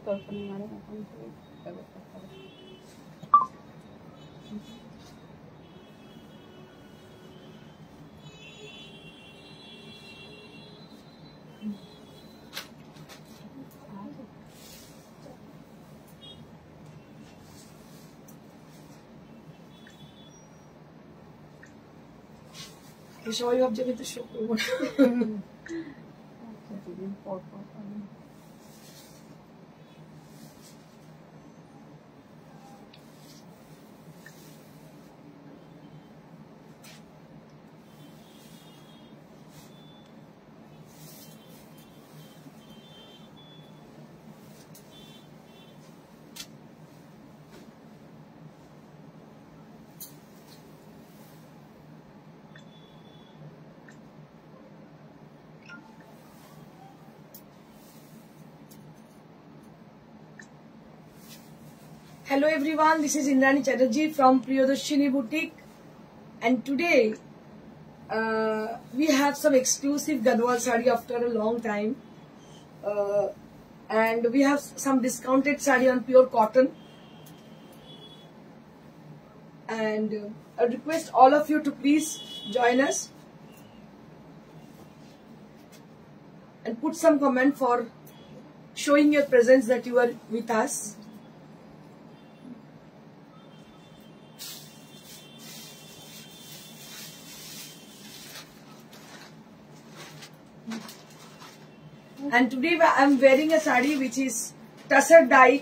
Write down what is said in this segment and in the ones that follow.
তরকারি মারে এখন থেকে ব্যবস্থা করে। সবাই ভাবছে আমি তো শো করবো না। দুদিন পর পর Hello everyone, this is Indrani Chatterjee from Priyadarshini Boutique, and today we have some exclusive Gadwal sari after a long time, and we have some discounted sari on pure cotton, and I request all of you to please join us and put some comment for showing your presence that you are with us. And today I am wearing a sari which is tussar dye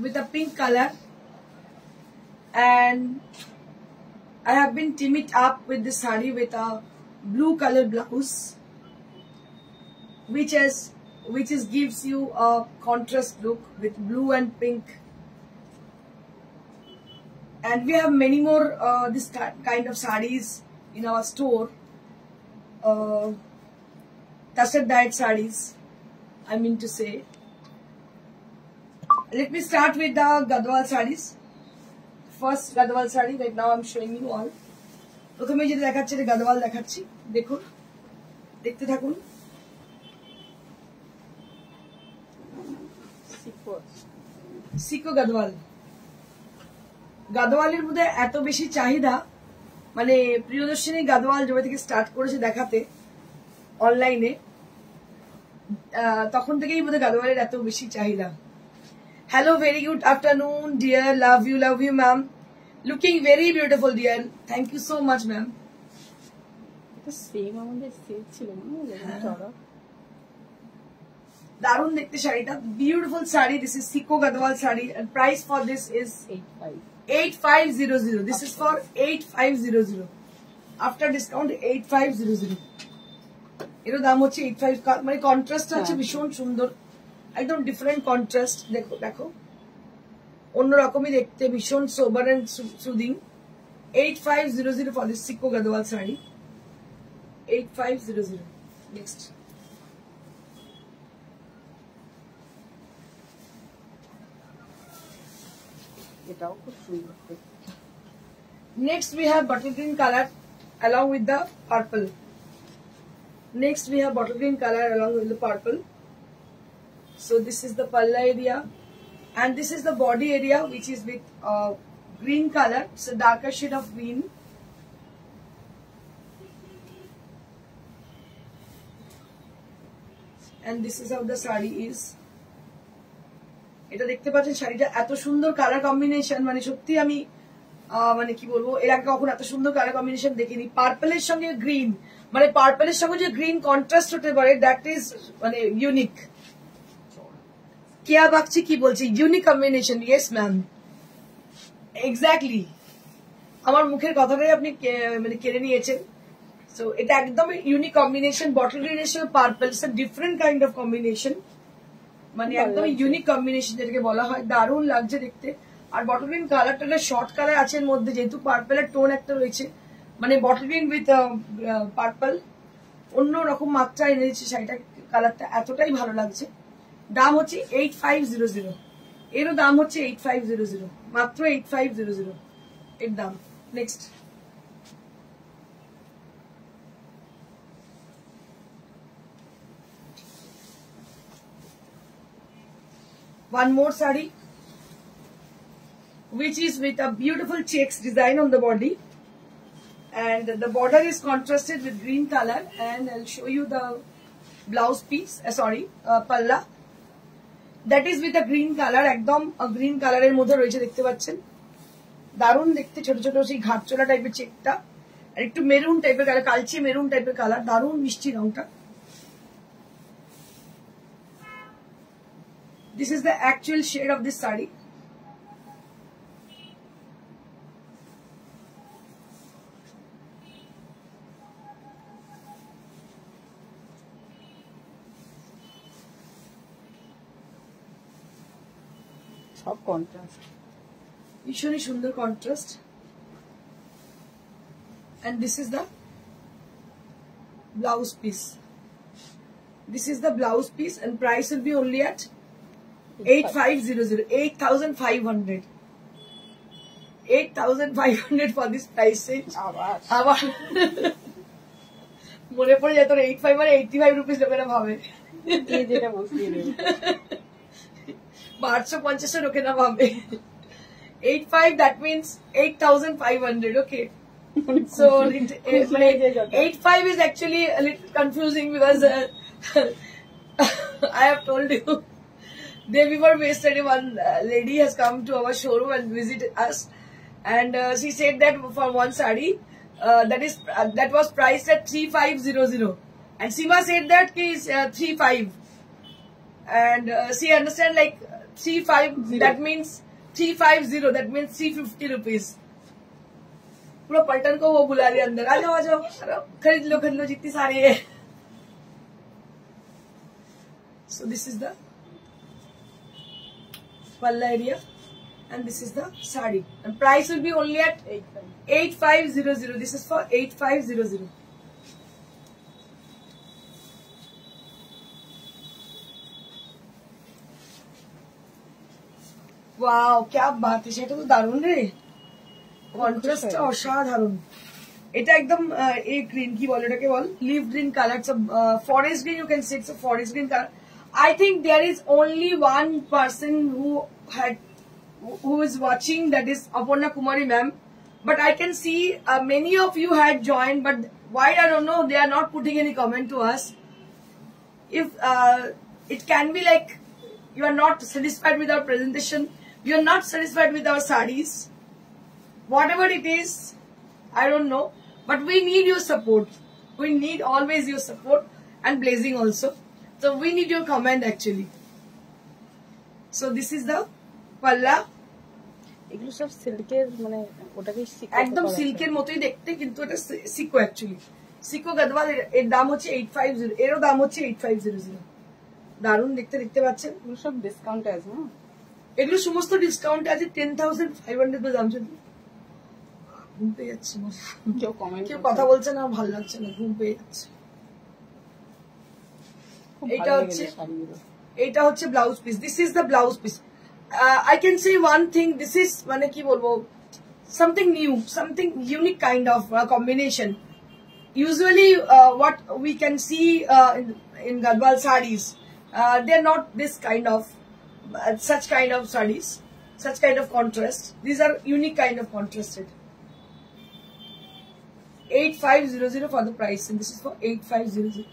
with a pink color, and I have been team it up with this sari with a blue color blouse, which gives you a contrast look with blue and pink. And we have many more this kind of sarees in our store. Tussar dyed sarees, I mean to say. Let me start with the Gadwal sarees. First Gadwal saree right now I'm showing you all. প্রথমে যেটা দেখাচ্ছি এটা গাদওয়াল দেখাচ্ছি, দেখুন, দেখতে থাকুন। সিকো গাদওয়াল, গাদওয়ালের মধ্যে এত বেশি চাহিদা, মানে প্রিয়দর্শিনী গাদওয়াল যেটা থেকে স্টার্ট করেছে দেখাতে অনলাইনে, তখন থেকেই বোধহয় গাদওয়ালের এত বেশি চাহিদা। Hello, very good afternoon dear, love you ma'am, looking very beautiful dear, thank you so much ma'am. Same আমাদের সেট ছিল না, দারুণ দেখতে শাড়িটা, বিউটিফুল শাড়ি। দিস ইজ সিকো Gadwal sari, and price for this is 8500. This is for 8500 after discount 8500। এর দাম হচ্ছে 85। মানে কন্ট্রাস্টটা হচ্ছে ভীষণ সুন্দর, একদম ডিফারেন্ট কন্ট্রাস্ট। দেখো দেখো, অন্যরকমই দেখতে, ভীষণ sober and soothing. 8500 for this সিকো গাদওয়াল শাড়ি, 8500। নেক্সট এটাও খুব সুন্দর। Next we have bottle green color along with the purple. Next we have bottle green color along with the purple. So this is the palla area, and this is the body area which is with green color. It's a darker shade of green. And this is how the sari is. এটা দেখতে পাচ্ছেন শাড়িটা এত সুন্দর colour combination, মানে সত্যি আমি মানে কি বলবো, এর আগে কখনো এত সুন্দর কালার কম্বিনেশন দেখিনি। পার্পলের সঙ্গে গ্রিন, মানে পার্পলের সঙ্গে যে গ্রিন কন্ট্রাস্ট হতে পারে, দ্যাট ইজ মানে ইউনিক। কেয়া বাগচি কি বলছি, unique combination. Yes ma'am, exactly, আমার মুখের কথাটাই আপনি মানে কেড়ে নিয়েছেন। সো এটা একদম ইউনিক কম্বিনেশন, বটল গ্রিনের সঙ্গে purple, it's a different kind of combination, মানে একদম ইউনিক কম্বিনেশন যেটাকে বলা হয়। দারুণ লাগছে দেখতে। আর বটল গ্রিন কালারটা শর্ট কালার আছে এর মধ্যে, যেহেতু পার্পলের টোন একটা রয়েছে, মানে বটল গ্রিন উইথ পার্পল, অন্য রকম মাত্রা এনে দিচ্ছে শাড়িটা, কালারটা এতটাই ভালো লাগছে। দাম হচ্ছে 8500, এরও দাম হচ্ছে 8500, মাত্র 8500 এর দাম। Next One more sari, which is with a beautiful checks design on the body, and the border is contrasted with green color. And I'll show you the blouse piece. Palla. That is with a green color. একদম green color এর মধ্যে রয়েছে, দেখতে পাচ্ছেন। দারুণ দেখতে, ছোট ছোট সেই ঘাটচোলা টাইপের চেকটা, আর একটু মেরুন টাইপের কালার, কালচে মেরুন টাইপের কালার, দারুণ মিষ্টি রংটা। This is the actual shade of this saree. সব কন্ট্রাস্ট, ভীষণই সুন্দর contrast. And this is the blouse piece. This is the blouse piece, and price will be only at 8500, 8500. 8500 for this price range. আবার মনে পড়ে যায় তোর 85 মানে 85 rupees লোকেরা ভাবে, যেটা বসিয়ে দেবে 850 লোকেরা ভাবে। 85, that means 8500. Okay. So 85 is actually a little confusing because I have told you, day before yesterday one lady has come to our showroom and visited us, and she said that for one sari that was priced at 3500, and Sima said that is 35, and she understand like 350, that means 350, that means 350 rupees. पूरा पलटन को वो बुला लिया अंदर, आ जाओ खरीद लो जितनी सारी है। So this is the palla area, and this is the sari, and price will be only at 8500. This is for 8500. Wow, क्या बात है, সেটা তো দারুণ রে, কন্ট্রাস্টটা অসাধারণ। এটা একদম এই গ্রিন কি বলে, এটাকে বল leaf green colour, forest green, you can say it's a forest green colour. I think there is only one person who is watching, that is Aparna Kumari ma'am, but I can see many of you had joined, but why I don't know, they are not putting any comment to us. If it can be like you are not satisfied with our presentation, you are not satisfied with our sarees, whatever it is, I don't know, but we need your support. We need always your support, and blazing also. So we need your comment actually. So this is the palla. এগুলো সব সিল্কের, মানে ওটাকে একদম সিল্কের মতোই দেখতে, কিন্তু এটা সিকো অ্যাকচুয়ালি, সিকো গদওয়াল। এর দাম হচ্ছে 850, এরও দাম হচ্ছে 8500। দারুণ দেখতে, দেখতে পাচ্ছেন। এগুলো সব ডিসকাউন্ট আছে না, এগুলো সমস্ত ডিসকাউন্ট আছে। 10,500 দাম। যদি ঘুম পেয়ে যাচ্ছে, কেউ কথা বলছে না, ভালো লাগছে না, ঘুম পেয়ে যাচ্ছে। এটা হচ্ছে blouse piece. This is the blouse piece. I can say one thing, this is মানে কি বলবো, something new, something unique kind of combination. Usually what we can see in Gadwal sarees, they're not this kind of such kind of sarees, such kind of contrast. These are unique kind of contrasted. 8500 for the price, and this is for 8500.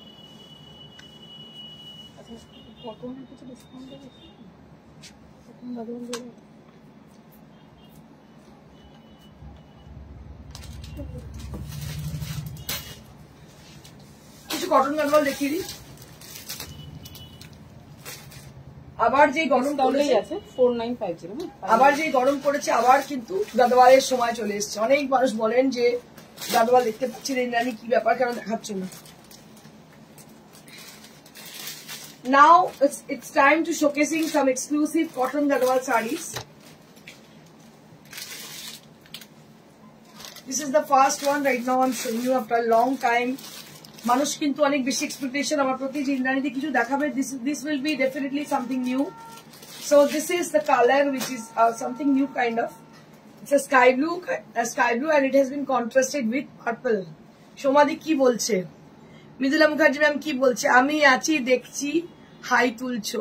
কিছু cotton Gadwal দেখিয়ে দিই। আবার যে গরম পড়েছে, 4950, আবার যে গরম পড়েছে, আবার কিন্তু গাদওয়ালের সময় চলে এসেছে। অনেক মানুষ বলেন যে গাদওয়াল দেখতে পাচ্ছি না, কি ব্যাপার, কেন দেখাচ্ছ না। Now it's time to showcasing some exclusive cotton gadwal sarees. This is the first one right now I'm showing you after a long time. মানুষ কিন্তু অনেক বেশি এক্সপেকটেশন আমার প্রতি, যে ইন্দ্রাণীতে কিছু দেখাবে। This will be definitely something new. So this is the color, which is something new kind of. It's a sky blue, and it has been contrasted with purple. সোমাদি কি বলছে, মৃদুলা মুখার্জি ম্যাম কি বলছে, আমি আছি দেখছি হাই তুলছো।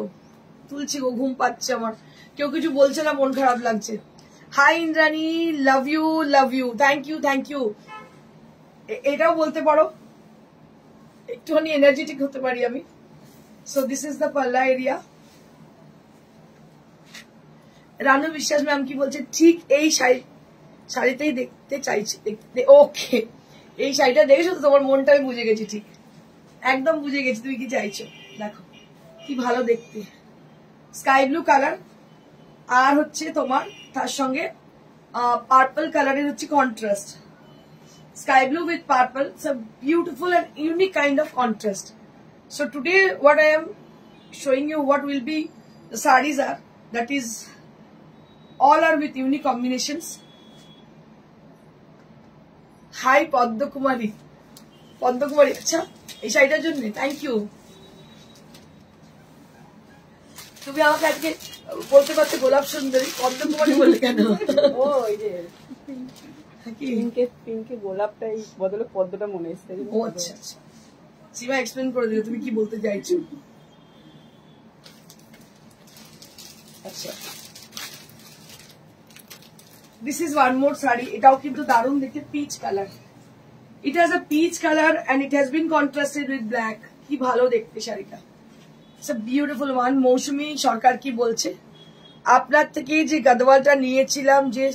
তুলছি গো, ঘুম পাচ্ছে আমার। কেউ কিছু বলছে না, মন খারাপ লাগছে। Hi Indrani, love you love you, thank you thank you. এটাও বলতে পারো, একটুখানি এনার্জেটিক হতে পারি আমি। So this is the Palla area. Ranu Biswas ma'am কি বলছে, ঠিক এই শাড়িতেই দেখতে চাইছি, দেখতে। ওকে, এই শাড়িটা দেখেছো তো, তোমার মনটা আমি বুঝে গেছি, ঠিক একদম বুঝে গেছি তুমি কি চাইছো। দেখো কি ভালো দেখতে, স্কাই ব্লু কালার, আর হচ্ছে তোমার তার সঙ্গে পার্পল কালারের হচ্ছে contrast. Sky blue with purple. It's a beautiful and unique kind of contrast. So today what I am showing you, what will be the sarees are, that is all are with unique combinations. Hi Padma Kumari, acha ei শাড়িটার জন্য thank you. তুমি আমাকে আজকে বলতে পারতে গোলাপ সুন্দরী, পদ্ম কুমারী বললে কেন? ও এই যে পিঙ্কে গোলাপটাই বদলে পদ্মটা মনে এসছে। ও আচ্ছা আচ্ছা, সীমা এক্সপ্লেন করে দিও তুমি কি বলতে চাইছো। আচ্ছা, this is one more sari, এটাও কিন্তু দারুণ দেখতে, peach colour. It has a peach colour and it has been contrasted with black. কি ভালো দেখতে শাড়িটা, it's a beautiful one. Mousumi Sarkar কি বলছে, আপনার থেকে যে গাদওয়ালটা নিয়েছিলাম, যে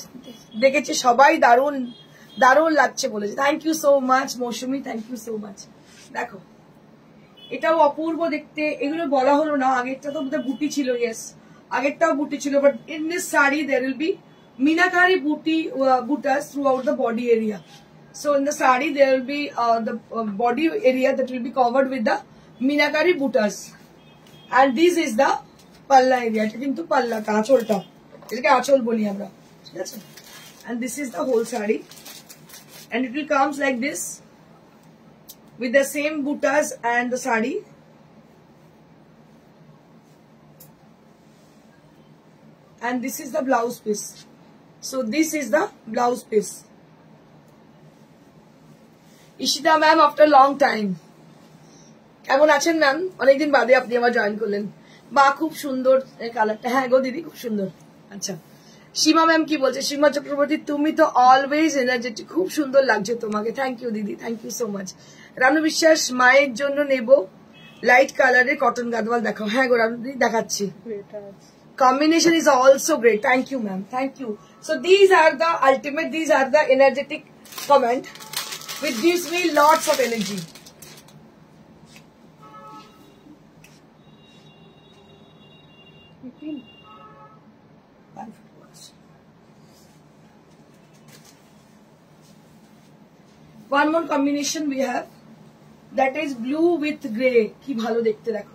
দেখেছে সবাই দারুণ দারুণ লাগছে বলেছে। Thank you so much Mousumi, thank you so much. দেখো এটাও অপূর্ব দেখতে, এগুলো বলা হলো না, আগেরটা তো বুটি ছিল, ইয়েস আগেরটাও বুটি ছিল, but in this sari there will be meenakari butas throughout the body area. So in the sari there will be the body area that will be covered with the minakari buttas, and this is the palla area. এটা কিন্তু পাল্লাটা, আঁচলটা, এটাকে আঁচল বলি আমরা, ঠিক আছে। And this is the whole sari, and it will comes like this with the same buttas and the sari. And this is the blouse piece. So this is the blouse piece. Ishita ma'am after long time, কেমন আছেন ma'am? অনেকদিন বাদে আপনি আমার join করলেন। বা খুব সুন্দর কালারটা, হ্যাঁ গো দিদি খুব সুন্দর। আচ্ছা, সীমা ম্যাম কি বলছে, সীমা চক্রবর্তী তুমি তো অলওয়েজ এনার্জেটিক, খুব সুন্দর লাগছে তোমাকে। Thank you didi, thank you so much. Ranu Biswas, মায়ের জন্য নেব লাইট কালারের কটন গাদওয়াল দেখাও। হ্যাঁ গো রানু দিদি দেখাচ্ছি, combination is also great. Thank you ma'am, thank you. So these are the ultimate, these are the energetic comment which gives me lots of energy. One more combination we have, that is blue with grey. কি ভালো দেখতে দেখো,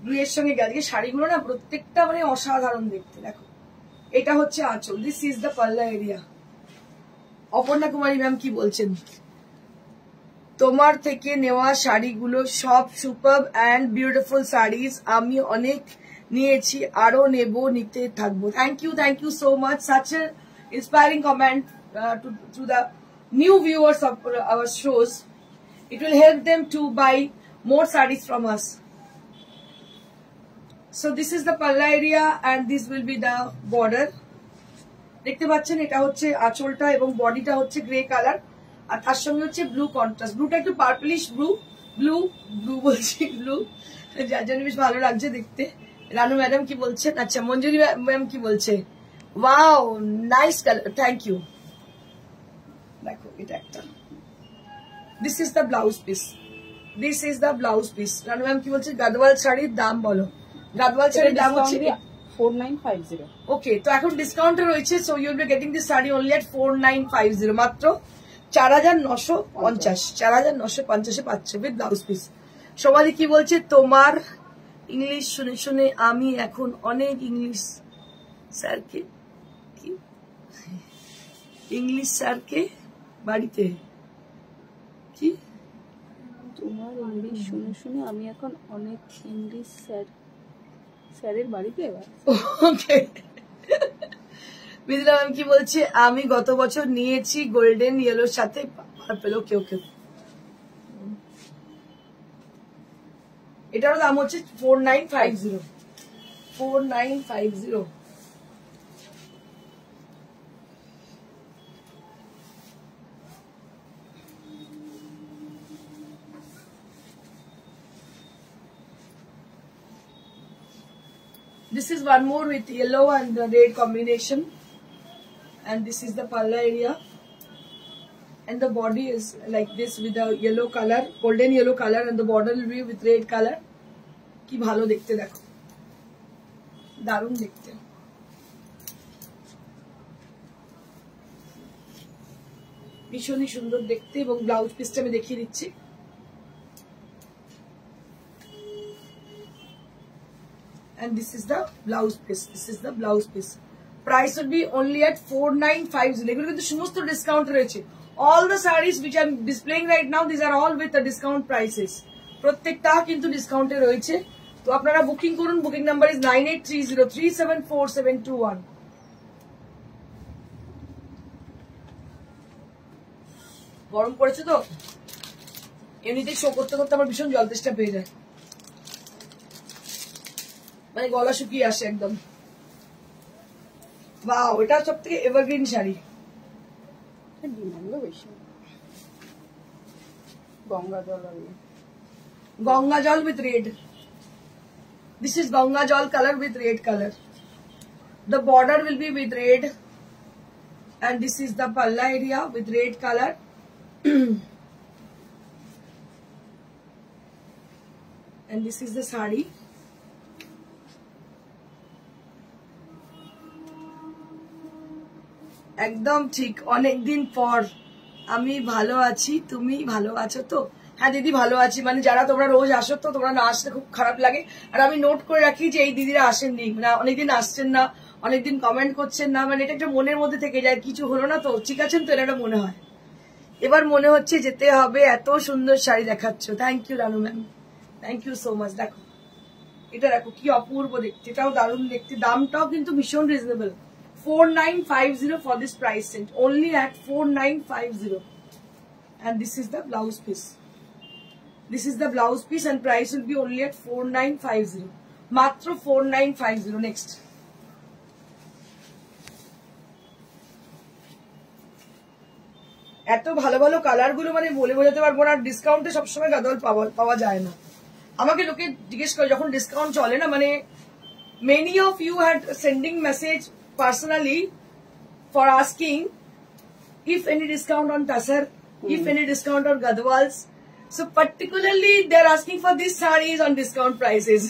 blue এর সঙ্গে আজকে শাড়িগুলো না প্রত্যেকটা মানে অসাধারণ দেখতে। দেখো এটা হচ্ছে আঁচল, this is the Palla area. Aparna Kumari ma'am কি বলছেন, তোমার থেকে নেওয়া শাড়িগুলো সব সুপার অ্যান্ড বিউটিফুল শাড়িজ, আমি অনেক নিয়েছি, আরো নেব, নিতে থাকবো। Thank you so much, such a inspiring comment to the new viewers of our shows. It will help them to buy more saris from us. So this is the palla area and this will be the border. দেখতে পাচ্ছেন এটা হচ্ছে আঁচলটা এবং বডিটা হচ্ছে grey colour, আর তার সঙ্গে হচ্ছে ব্লু কন্ট্রাস্ট। ব্লুটা একটু পার্পলিশ ব্লু বলছি, ব্লু, যার জন্য বেশ ভালো লাগছে দেখতে। রানু ম্যাডাম কি বলছেন, আচ্ছা মঞ্জুরি ম্যাম কি বলছে, wow nice colour, thank you. দেখো এটা একটা, this is the blouse piece, this is the blouse piece. Ranu ma'am কি বলছে, গাদওয়াল শাড়ির দাম বলো। গাদওয়াল শাড়ির দাম হচ্ছে 4950। ওকে, তো এখন ডিসকাউন্টে রয়েছে, so you will be getting this sari only at 4950, মাত্র 4950, 4950 পাচ্ছে উইথ ব্লাউজ পিস। সোমালি কি বলছে, তোমার ইংলিশ শুনে শুনে আমি এখন অনেক ইংলিশ স্যারকে বাড়িতে, কি তোমার ইংলিশ শুনে শুনে আমি এখন অনেক ইংলিশ স্যারের বাড়িতে। ওকে, বিদিলা ম্যাম কি বলছে, আমি গত বছর নিয়েছি গোল্ডেন ইয়েলোর সাথে পার্পল। ওকে ওকে, এটারও দাম হচ্ছে 4950। 4950. This is one more with yellow and red combination, and this is the palla area, and the body is like this with a yellow color, golden yellow color, and the border will be with red color. কি ভালো দেখতে দেখো, দারুণ দেখতে। ভীষণই সুন্দর দেখতে, এবং ব্লাউজ পিসটা আমি দেখিয়ে দিচ্ছি। And this is the blouse piece. This is the blouse piece. Price would be only at 4950. এগুলো কিন্তু সমস্ত ডিসকাউন্ট রয়েছে। All the sarees which I'm displaying right now, these are all with the discount prices. প্রত্যেকটা কিন্তু ডিসকাউন্টে রয়েছে। তো আপনারা বুকিং করুন। Booking number is 9830374721। গরম পড়েছে তো, এমনিতে শো করতে করতে আমার ভীষণ জল তেষ্টা পেয়ে যায়, মানে গলা শুকিয়ে আসে একদম। বাহ, এটা সব থেকে এভারগ্রিন শাড়ি। গঙ্গা জল with red. This is Ganga জল color with red color. The border will be with red, and this is the palla area with red color. And this is the sari. একদম ঠিক, অনেকদিন পর। আমি ভালো আছি, তুমি ভালো আছো তো? হ্যাঁ দিদি ভালো আছি। মানে যারা তোমরা রোজ আসো তো, তোমরা না আসলে খুব খারাপ লাগে। আর আমি নোট করে রাখি যে এই দিদিরা আসেননি, মানে অনেকদিন আসছেন না, অনেকদিন কমেন্ট করছেন না, মানে এটা একটা মনের মধ্যে থেকে যায়, কিছু হলো না তো, ঠিক আছেন তো, এটা মনে হয়। এবার মনে হচ্ছে যেতে হবে, এত সুন্দর শাড়ি দেখাচ্ছ। Thank you Ranu ma'am, thank you so much. দেখো এটা, দেখো কি অপূর্ব দেখতে, এটাও দারুণ দেখতে, দামটাও কিন্তু ভীষণ reasonable. 4950 for this price range, only at 4950. And this is the blouse piece. This is the blouse piece, and price will be only at 4950. Matro 4950. Next. এত ভালো ভালো কালার গুলো মানে বলে বোঝাতে পারবো না। ডিসকাউন্টে সবসময় গাদল পাওয়া যায় না। আমাকে লোকে জিজ্ঞেস করে যখন ডিসকাউন্ট চলে না, মানে many of you had sending message personally for asking if any discount on Tassar, if any discount on Gadwals. So particularly they're asking for these sarees on discount prices.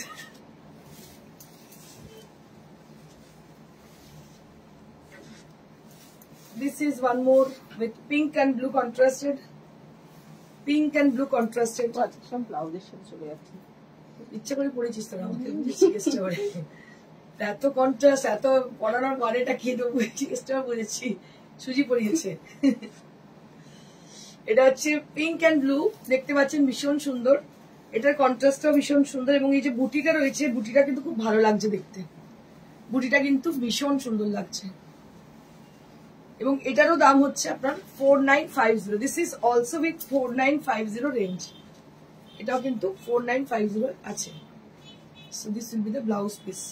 This is one more with pink and blue contrasted. Pink and blue contrasted. সব ব্লাউজের সাথে চলে যাচ্ছে। ইচ্ছা করে পড়েছিস তোরা আমাকে, চেষ্টা করে। এত কন্ট্রাস্ট, এত পড়ানোর পরেটা খেয়ে দেবো, চেষ্টা বুঝেছি, সুজি পড়িয়েছে। এটা হচ্ছে পিঙ্ক অ্যান্ড ব্লু, দেখতে পাচ্ছেন ভীষণ সুন্দর। এটার কন্ট্রাস্টটাও ভীষণ সুন্দর, এবং এই যে বুটিটা রয়েছে, বুটিটা কিন্তু খুব ভালো লাগছে দেখতে, বুটিটা কিন্তু ভীষণ সুন্দর লাগছে। এবং এটারও দাম হচ্ছে আপনার 4950। This is also with 4950 range, এটাও কিন্তু 4950 আছে। So this will be the blouse piece.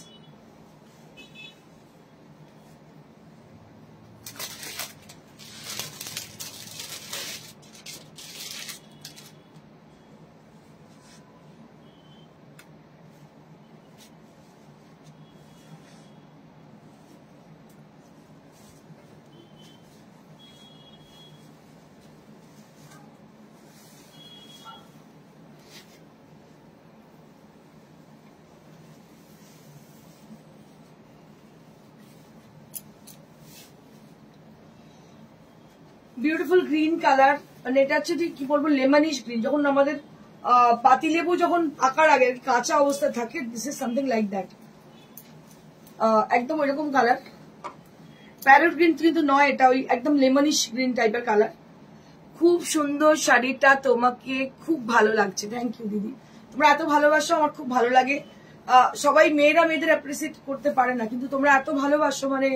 Beautiful green colour, মানে এটা হচ্ছে কি বলবো, লেমনিশ গ্রিন। যখন আমাদের পাতিলেবু যখন আকার আগে কাঁচা অবস্থায় থাকে, this is something like that, একদম ওইরকম কালার। প্যারট গ্রিন কিন্তু নয়, এটা ওই একদম লেমনিশ গ্রিন টাইপের কালার। খুব সুন্দর শাড়িটা, তোমাকে খুব ভালো লাগছে। থ্যাংক ইউ দিদি, তোমরা এত ভালোবাসো, আমার খুব ভালো লাগে। সবাই মেয়েরা মেয়েদের অ্যাপ্রিসিয়েট করতে পারে না, কিন্তু তোমরা এত ভালোবাসো, মানে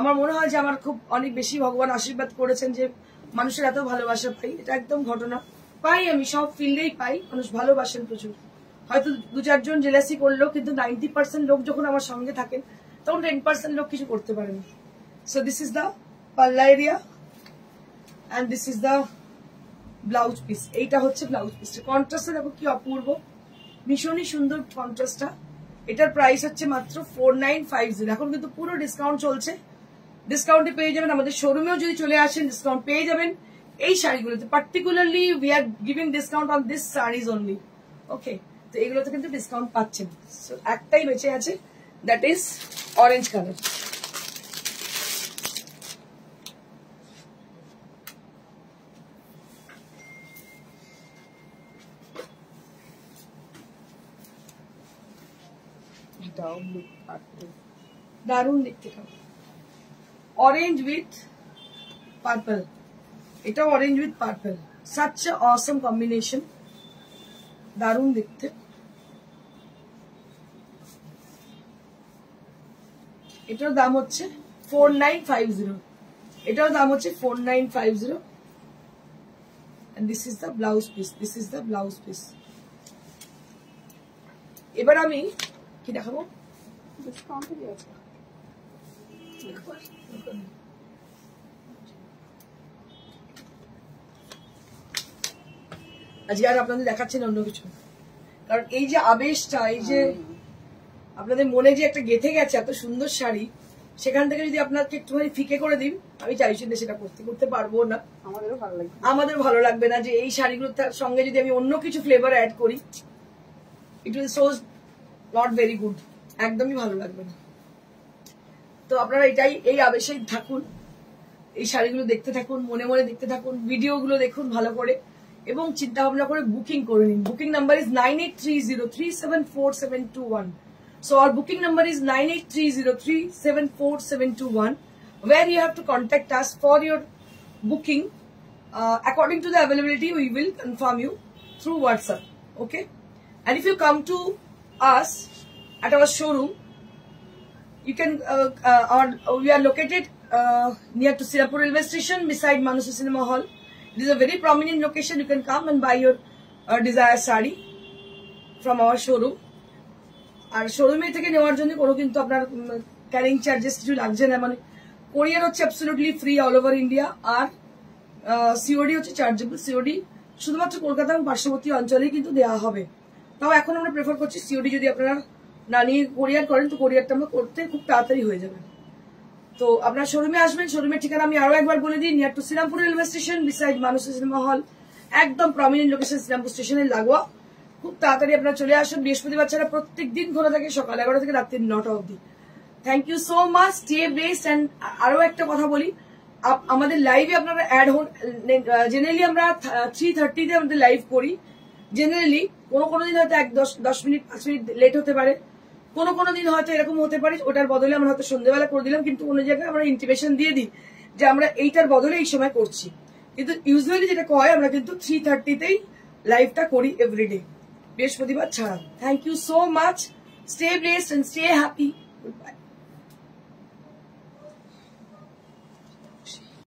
আমার মনে হয় যে আমার খুব অনেক বেশি ভগবান আশীর্বাদ করেছেন যে মানুষের এত ভালোবাসা পাই। এটা একদম ঘটনা, পাই আমি সব ফিল্ডেই পাই, মানুষ ভালোবাসেন প্রচুর। হয়তো 2-4 জন জেলাসি করলো, কিন্তু 90% লোক যখন আমার সঙ্গে থাকেন তখন 10% লোক কিছু করতে পারে না। So this is the Palla area and this is the blouse piece. এইটা হচ্ছে ব্লাউজ পিসটা। কন্ট্রাস্টটা দেখো কি অপূর্ব, ভীষণই সুন্দর কন্ট্রাস্টটা। এটার প্রাইস হচ্ছে মাত্র 4950। এখন কিন্তু পুরো ডিসকাউন্ট চলছে, ডিসকাউন্টে পেয়ে যাবেন। আমাদের শোরুমেও যদি চলে আসেন ডিসকাউন্ট পেয়ে যাবেন এই শাড়িগুলোতে। Particularly we are giving discount on this saris only. Okay, তো এগুলোতে কিন্তু ডিসকাউন্ট পাচ্ছেন। একটাই বেঁচে আছে, দ্যাট ইজ অরেঞ্জ কালার। দারুণ দেখতে পাবো, অরেঞ্জ উইথ পার্পল। এটাও orange with purple, such a Assam combination, দারুণ দেখতে। এটার দাম হচ্ছে 4950। এটার দাম হচ্ছে 4950। and this is the blouse piece, this is the blouse piece। এবার আমি কি দেখাবো, ডিসকাউন্টে দিয়েছে। আজকে আর আপনাদের দেখাচ্ছি না অন্য কিছু, কারণ এই যে আবেশটা, এই যে আপনাদের মনে যে একটা গেঁথে গেছে এত সুন্দর শাড়ি, সেখান থেকে যদি আপনাকে একটুখানি ফিকে করে দিন, আমি চাইছি না সেটা করতে পারবো না, আমাদেরও ভালো লাগবে, আমাদের ভালো লাগবে না যে এই শাড়িগুলোর সঙ্গে যদি আমি অন্য কিছু ফ্লেভার অ্যাড করি, it will so not very good, একদমই ভালো লাগবে না। তো আপনারা এটাই, এই আবেশেই থাকুন, এই শাড়িগুলো দেখতে থাকুন, মনে মনে দেখতে থাকুন, ভিডিওগুলো দেখুন ভালো করে, এবং চিন্তা ভাবনা করে বুকিং করে নিন। Booking number is 9830374721। So our booking number is 9830374721, where you have to contact us for your booking. According to the availability, we will confirm you through WhatsApp. Okay, and if you come to us at our showroom, you can we are located near to Sirapur railway station, beside Manusa Cinema Hall. It is a very prominent location. You can come and buy your desired sari from our showroom. আর শোরুমে থেকে নেওয়ার জন্য কোনো কিন্তু আপনার carrying charges কিছু লাগছে না, মানে কোরিয়ার হচ্ছে absolutely free all over India, আর সিওডি হচ্ছে চার্জেবল। সিওডি শুধুমাত্র কলকাতা এবং পার্শ্ববর্তী অঞ্চলেই কিন্তু দেওয়া হবে। তাও এখন আমরা প্রেফার করছি সিওডি যদি আপনারা না নিয়ে কোরিয়ার করেন, তো কোরিয়ারটা আমরা করতে খুব তাড়াতাড়ি হয়ে যাবে। তো আপনার শোরুমে আসবেন, শোরুমের ঠিকানা আমি আরো একবার বলে দিই, near to Shrirampur railway station, beside Mansa cinema hall, একদম প্রমিনেন্ট লোকেশন শ্রীরামপুর স্টেশনের লাগোয়া। খুব তাড়াতাড়ি আপনারা চলে আসুন। বৃহস্পতিবার ছাড়া প্রত্যেক দিন খোলা থাকে সকাল 11 থেকে রাত্রি 9টা অবধি। Thank you so much, stay best. And আরো একটা কথা বলি, আমাদের লাইভে আপনারা অ্যাড হন। জেনারেলি আমরা 3:30-তে আমাদের লাইভ করি। জেনারেলি কোনো দিন হয়তো 10 মিনিট 5 মিনিট লেট হতে পারে, কোনো দিন হয়তো এরকম হতে পারে, ওটার বদলে আমরা হয়তো সন্ধ্যেবেলা করে দিলাম, কিন্তু কোনো জায়গায় আমরা ইন্টিমেশন দিয়ে দিই যে আমরা এইটার বদলে এই সময় করছি। কিন্তু ইউজুয়ালি যেটা হয়, আমরা কিন্তু 3:30-তেই লাইভটা করি এভরিডে, বৃহস্পতিবার ছাড়া। Thank you so much, stay blessed and stay happy, good bye.